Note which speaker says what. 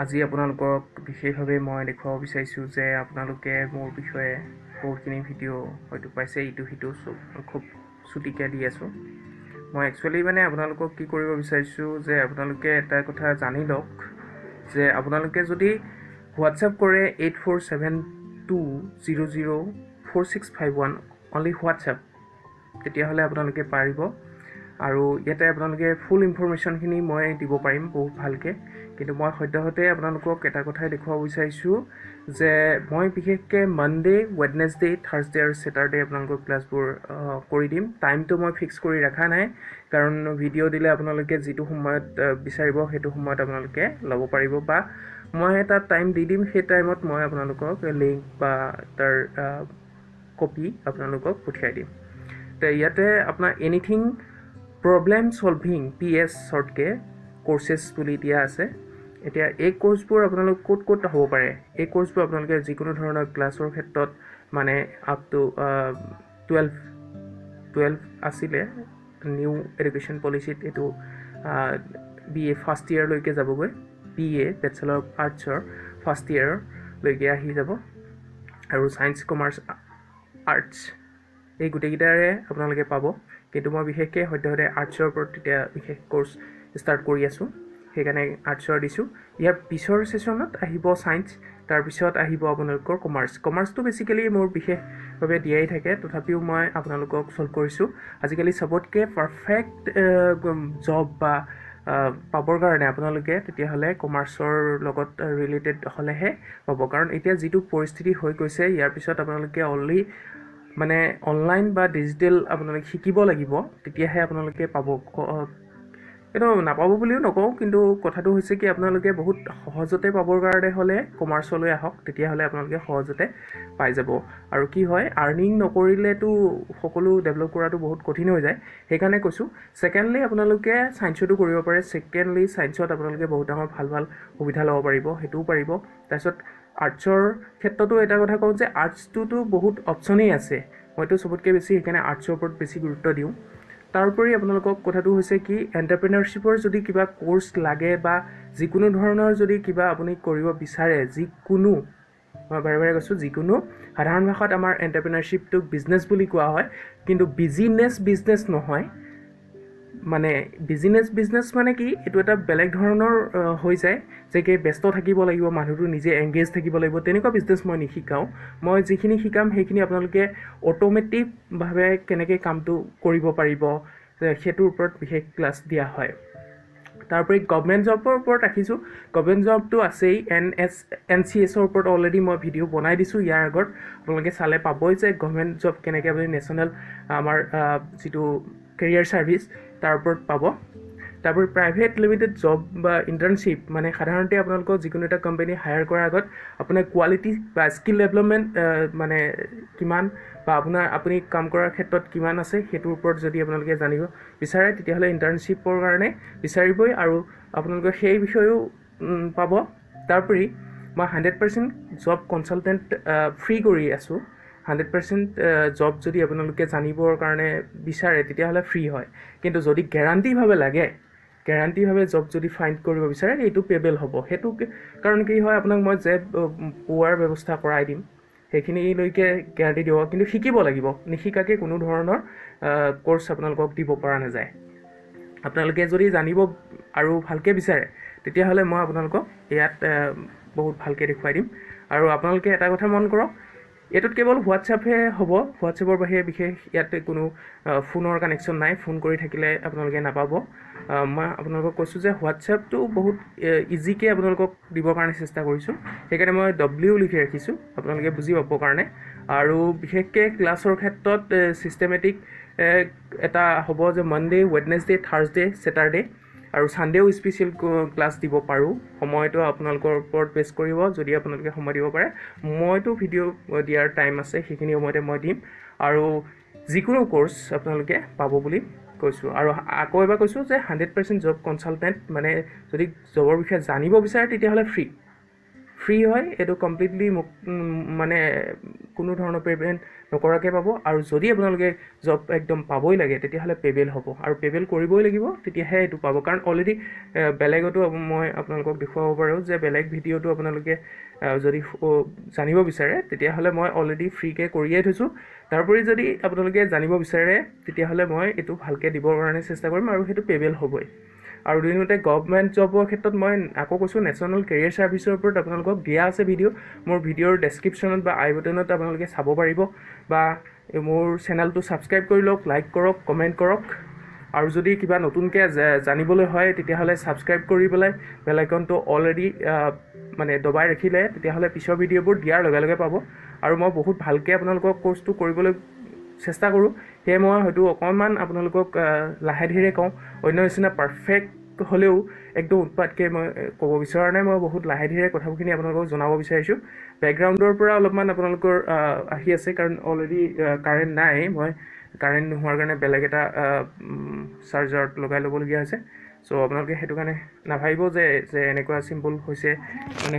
Speaker 1: আজি আপোনালোকক বিশেষভাৱে মই দেখুৱাব বিচাৰিছোঁ যে আপোনালোকে মোৰ বিষয়ে বহুতখিনি ভিডিঅ' হয়তো পাইছে, ইটো সিটো খুব চুটিকৈ দি আছোঁ। মই একচুৱেলি আপোনালোকক কি কৰিব বিচাৰিছোঁ যে আপোনালোকে এটা কথা জানি লওক যে আপোনালোকে যদি হোৱাটছএপ কৰে 8472004651 অনলি হোৱাটছএপ, তেতিয়াহ'লে আপোনালোকে পাৰিব। আৰু ইয়াতে আপোনালোকে ফুল ইনফৰমেশ্যনখিনি মই দিব পাৰিম বহুত ভালকৈ। কিন্তু মই সদ্যহতে আপোনালোকক এটা কথাই দেখুৱাব বিচাৰিছোঁ যে মই বিশেষকৈ মানডে, ৱেডনেছডে, থাৰ্ছডে আৰু ছেটাৰডে আপোনালোকৰ ক্লাছবোৰ কৰি দিম। টাইমটো মই ফিক্স কৰি ৰখা নাই, কাৰণ ভিডিঅ' দিলে আপোনালোকে যিটো সময়ত বিচাৰিব সেইটো সময়ত আপোনালোকে ল'ব পাৰিব, বা মই এটা টাইম দি দিম, সেই টাইমত মই আপোনালোকক লিংক বা তাৰ কপি আপোনালোকক পঠিয়াই দিম। তো ইয়াতে আপোনাৰ এনিথিং প্ৰব্লেম ছলভিং PS শ্বৰ্টকৈ কোৰ্চেছ বুলি দিয়া আছে। এতিয়া এই কোৰ্চবোৰ আপোনালোক ক'ত ক'ত হ'ব পাৰে, এই কোৰ্চবোৰ আপোনালোকে যিকোনো ধৰণৰ ক্লাছৰ ক্ষেত্ৰত আপ টু 12 আছিলে নিউ এডুকেশ্যন পলিচিত, এইটো BA ফাৰ্ষ্ট ইয়েৰলৈকে যাবগৈ। BA বেচেলৰ অফ আৰ্টছৰ ফাৰ্ষ্ট ইয়েৰলৈকে আহি যাব, আৰু ছায়েন্স, কমাৰ্চ, আৰ্টছ এই গোটেইকেইটাৰে আপোনালোকে পাব। কিন্তু মই বিশেষকৈ সদ্যহতে আৰ্টছৰ ওপৰত তেতিয়া বিশেষ কোৰ্চ ষ্টাৰ্ট কৰি আছোঁ, সেইকাৰণে আৰ্টছৰ দিছোঁ। ইয়াৰ পিছৰ ছেশ্যনত আহিব ছায়েন্স, তাৰপিছত আহিব আপোনালোকৰ কমাৰ্চ। কমাৰ্চটো বেছিকেলি মোৰ বিশেষভাৱে দিয়াই থাকে, তথাপিও মই আপোনালোকক ছল্ভ কৰিছোঁ। আজিকালি চবতকৈ পাৰফেক্ট জব বা পাবৰ কাৰণে আপোনালোকে তেতিয়াহ'লে কমাৰ্চৰ লগত ৰিলেটেড হ'লেহে পাব, কাৰণ এতিয়া যিটো পৰিস্থিতি হৈ গৈছে, ইয়াৰ পিছত আপোনালোকে অনলি অনলাইন বা ডিজিটেল আপোনালোকে শিকিব লাগিব, তেতিয়াহে আপোনালোকে পাব। এইটো নাপাব বুলিও নকওঁ, কিন্তু কথাটো হৈছে কি, আপোনালোকে বহুত সহজতে পাবৰ কাৰণে হ'লে কমাৰ্চলৈ আহক, তেতিয়াহ'লে আপোনালোকে সহজতে পাই যাব। আৰু কি হয়, আৰ্নিং নকৰিলেতো সকলো ডেভেলপ কৰাটো বহুত কঠিন হৈ যায়, সেইকাৰণে কৈছোঁ। ছেকেণ্ডলি আপোনালোকে ছায়েন্সতো কৰিব পাৰে। ছেকেণ্ডলি ছায়েন্সত আপোনালোকে বহুত ডাঙৰ ভাল ভাল সুবিধা ল'ব পাৰিব, সেইটোও পাৰিব। তাৰপিছত আৰ্টছৰ ক্ষেত্ৰতো এটা কথা কওঁ যে আৰ্টছটোতো বহুত অপশ্যনেই আছে, মইতো চবতকৈ বেছি সেইকাৰণে আৰ্টছৰ ওপৰত বেছি গুৰুত্ব দিওঁ। তাৰোপৰি আপোনালোকক কথাটো হৈছে কি, এণ্টাৰপ্ৰেনাৰশ্বিপৰ যদি কিবা কোৰ্চ লাগে বা যিকোনো ধৰণৰ যদি কিবা আপুনি কৰিব বিচাৰে, যিকোনো, মই বাৰে বাৰে কৈছোঁ যিকোনো, সাধাৰণ ভাষাত আমাৰ এণ্টাৰপ্ৰেনাৰশ্বিপটোক বিজনেছ বুলি কোৱা হয়, কিন্তু বিজনেছ নহয়। বিজনেছ মানে কি, এইটো এটা বেলেগ ধৰণৰ হৈ যায়, যে কি ব্যস্ত থাকিব লাগিব, মানুহটো নিজে এংগেজ থাকিব লাগিব, তেনেকুৱা বিজনেছ মই নিশিকাওঁ। মই যিখিনি শিকাম সেইখিনি আপোনালোকে অট'মেটিকভাৱে কেনেকৈ কামটো কৰিব পাৰিব, সেইটোৰ ওপৰত বিশেষ ক্লাছ দিয়া হয়। তাৰোপৰি গভমেণ্ট জবৰ ওপৰত ৰাখিছোঁ। গভমেণ্ট জবটো আছেই, NCSৰ ওপৰত অলৰেডি মই ভিডিঅ' বনাই দিছোঁ ইয়াৰ আগত, আপোনালোকে চালে পাবই যে গভমেণ্ট জব কেনেকৈ আপুনি নেশ্যনেল আমাৰ যিটো কেৰিয়াৰ ছাৰ্ভিচ তাৰ ওপৰত পাব। তাৰোপৰি প্ৰাইভেট লিমিটেড জব বা ইণ্টাৰ্ণশ্বিপ, সাধাৰণতে আপোনালোকক যিকোনো এটা কোম্পানী হায়াৰ কৰাৰ আগত আপোনাৰ কোৱালিটি বা স্কিল ডেভেলপমেণ্ট কিমান, বা আপুনি কাম কৰাৰ ক্ষেত্ৰত কিমান আছে, সেইটোৰ ওপৰত যদি আপোনালোকে জানিব বিচাৰে, তেতিয়াহ'লে ইণ্টাৰ্ণশ্বিপৰ কাৰণে বিচাৰিবই, আৰু আপোনালোকে সেই বিষয়েও পাব। তাৰোপৰি মই 100% জব কনচালটেণ্ট ফ্ৰী কৰি আছোঁ। 100% জব যদি আপোনালোকে জানিবৰ কাৰণে বিচাৰে তেতিয়াহ'লে ফ্ৰী হয়, কিন্তু যদি গেৰাণ্টিভাৱে জব যদি ফাইণ্ড কৰিব বিচাৰে, এইটো পেবেল হ'ব। সেইটো কাৰণ কি হয়, আপোনাক মই পোৱাৰ ব্যৱস্থা কৰাই দিম, সেইখিনিলৈকে গেৰাণ্টি দিব, কিন্তু শিকিব লাগিব। নিশিকাকৈ কোনো ধৰণৰ কোৰ্চ আপোনালোকক দিব পৰা নাযায়। আপোনালোকে যদি জানিব আৰু ভালকৈ বিচাৰে, তেতিয়াহ'লে মই আপোনালোকক ইয়াত বহুত ভালকৈ দেখুৱাই দিম। আৰু আপোনালোকে এটা কথা মন কৰক, এইটোত কেৱল হোৱাটছএপহে হ'ব, হোৱাটছএপৰ বাহিৰে বিশেষ ইয়াতে কোনো ফোনৰ কানেকশ্যন নাই, ফোন কৰি থাকিলে আপোনালোকে নাপাব। মই আপোনালোকক কৈছোঁ যে হোৱাটছএপটো বহুত ইজিকৈ আপোনালোকক দিবৰ কাৰণে চেষ্টা কৰিছোঁ, সেইকাৰণে মই W লিখি ৰাখিছোঁ আপোনালোকে বুজি পাবৰ কাৰণে। আৰু বিশেষকৈ ক্লাছৰ ক্ষেত্ৰত ছিষ্টেমেটিক এটা হ'ব যে মানডে, ৱেডনেছডে, থাৰ্ছডে, ছেটাৰডে আৰু ছানডেও স্পেচিয়েল ক্লাছ দিব পাৰোঁ। সময়টো আপোনালোকৰ ওপৰত বেছ কৰিব, যদি আপোনালোকে সময় দিব পাৰে। মইতো ভিডিঅ' দিয়াৰ টাইম আছে, সেইখিনি সময়তে মই দিম, আৰু যিকোনো কোৰ্চ আপোনালোকে পাব বুলি কৈছোঁ। আৰু আকৌ এবাৰ কৈছোঁ যে 100% জব কনচালটেণ্ট, যদি জবৰ বিষয়ে জানিব বিচাৰে তেতিয়াহ'লে ফ্ৰী হয়, এইটো কমপ্লিটলি মানে কোনো ধৰণৰ পে'মেণ্ট নকৰাকৈ পাব। আৰু যদি আপোনালোকে জব একদম পাবই লাগে তেতিয়াহ'লে পে'বেল হ'ব, আৰু পে'বেল কৰিবই লাগিব, তেতিয়াহে এইটো পাব। কাৰণ অলৰেডি বেলেগতো মই আপোনালোকক দেখুৱাব পাৰোঁ যে বেলেগ ভিডিঅ'টো আপোনালোকে যদি জানিব বিচাৰে তেতিয়াহ'লে মই অলৰেডি ফ্ৰীকৈ কৰিয়ে থৈছোঁ। তাৰোপৰি যদি আপোনালোকে জানিব বিচাৰে তেতিয়াহ'লে মই এইটো ভালকৈ দিবৰ কাৰণে চেষ্টা কৰিম, আৰু সেইটো পে'বেল হ'বই। আৰু দুদিনতে গভৰ্ণমেণ্ট জবৰ ক্ষেত্ৰত মই আকৌ কৈছোঁ, নেশ্যনেল কেৰিয়াৰ ছাৰ্ভিচৰ ওপৰত আপোনালোকক দিয়া আছে ভিডিঅ'। মোৰ ভিডিঅ'ৰ ডেছক্ৰিপশ্যনত বা আই বটনত আপোনালোকে চাব পাৰিব, বা মোৰ চেনেলটো ছাবস্ক্ৰাইব কৰি লওক, লাইক কৰক, কমেণ্ট কৰক। আৰু যদি কিবা নতুনকৈ জানিবলৈ হয় তেতিয়াহ'লে ছাবস্ক্ৰাইব কৰি পেলাই বেল আইকনটো অলৰেডি মানে দবাই ৰাখিলে তেতিয়াহ'লে পিছৰ ভিডিঅ'বোৰ দিয়াৰ লগে লগে পাব। আৰু মই বহুত ভালকৈ আপোনালোকক কোৰ্চটো কৰিবলৈ চেষ্টা কৰোঁ, সেয়ে মই হয়তো অকণমান আপোনালোকক লাহে ধীৰে কওঁ। অন্য নিচিনা পাৰফেক্ট হ'লেও একদম উৎপাতকৈ মই ক'ব বিচৰা নাই, মই বহুত লাহে ধীৰে কথাখিনি আপোনালোকক জনাব বিচাৰিছোঁ। বেকগ্ৰাউণ্ডৰ পৰা অলপমান আপোনালোকৰ আহি আছে, কাৰণ অলৰেডি কাৰেণ্ট নাই। মই কাৰেণ্ট নোহোৱাৰ কাৰণে বেলেগ এটা চাৰ্জাৰত লগাই ল'বলগীয়া হৈছে। চ' আপোনালোকে সেইটো কাৰণে নাভাবিব যে এনেকুৱা চিম্পল হৈছে মানে